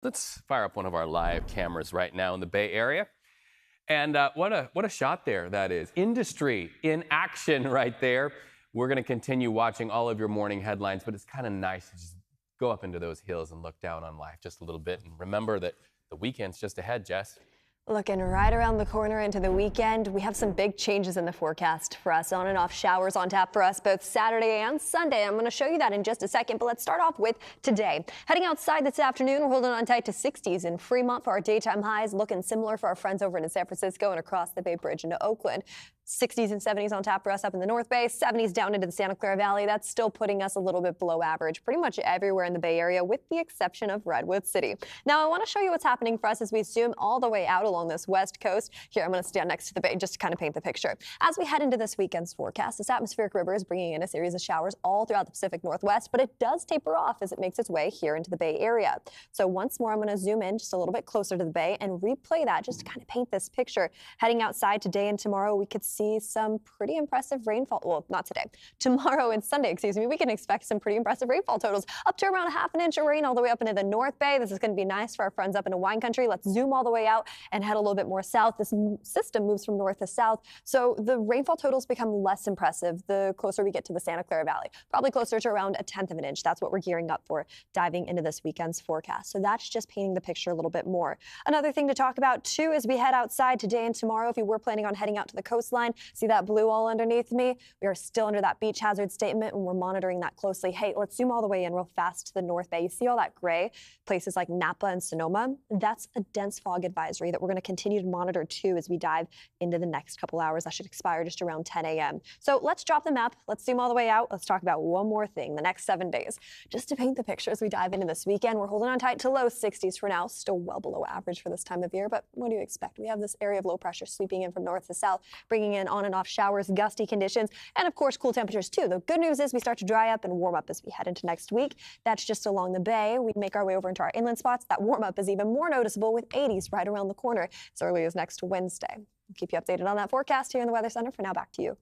Let's fire up one of our live cameras right now in the Bay Area. And what a shot there that is. Industry in action right there. We're going to continue watching all of your morning headlines, but it's kind of nice to just go up into those hills and look down on life just a little bit. And remember that the weekend's just ahead, Jess. Looking right around the corner into the weekend, we have some big changes in the forecast for us. On and off showers on tap for us both Saturday and Sunday. I'm going to show you that in just a second, but let's start off with today. Heading outside this afternoon, we're holding on tight to 60s in Fremont for our daytime highs, looking similar for our friends over in San Francisco and across the Bay Bridge into Oakland. 60s and 70s on tap for us up in the North Bay, 70s down into the Santa Clara Valley. That's still putting us a little bit below average pretty much everywhere in the Bay Area with the exception of Redwood City. Now I want to show you what's happening for us as we zoom all the way out along this west coast. Here, I'm going to stand next to the bay just to kind of paint the picture. As we head into this weekend's forecast, this atmospheric river is bringing in a series of showers all throughout the Pacific Northwest, but it does taper off as it makes its way here into the Bay Area. So once more, I'm going to zoom in just a little bit closer to the bay and replay that just to kind of paint this picture. Heading outside today and tomorrow, we could see some pretty impressive rainfall. Well, not today. Tomorrow and Sunday, excuse me, we can expect some pretty impressive rainfall totals up to around ½ inch of rain all the way up into the North Bay. This is going to be nice for our friends up in the wine country. Let's zoom all the way out and head a little bit more south. This system moves from north to south, so the rainfall totals become less impressive the closer we get to the Santa Clara Valley. Probably closer to around ½ of an inch. That's what we're gearing up for diving into this weekend's forecast. So that's just painting the picture a little bit more. Another thing to talk about too as we head outside today and tomorrow, if you were planning on heading out to the coastline, see that blue all underneath me? We are still under that beach hazard statement and we're monitoring that closely. Hey, let's zoom all the way in real fast to the North Bay. You see all that gray? Places like Napa and Sonoma? That's a dense fog advisory that we're going to continue to monitor too as we dive into the next couple hours. That should expire just around 10 a.m. So let's drop the map. Let's zoom all the way out. Let's talk about one more thing, the next 7 days. Just to paint the picture as we dive into this weekend, we're holding on tight to low 60s for now, still well below average for this time of year, but what do you expect? We have this area of low pressure sweeping in from north to south, bringing in on and off showers, gusty conditions, and of course cool temperatures too. The good news is we start to dry up and warm up as we head into next week. That's just along the bay. We make our way over into our inland spots. That warm up is even more noticeable with 80s right around the corner as early as next Wednesday. We'll keep you updated on that forecast here in the Weather Center. For now, back to you.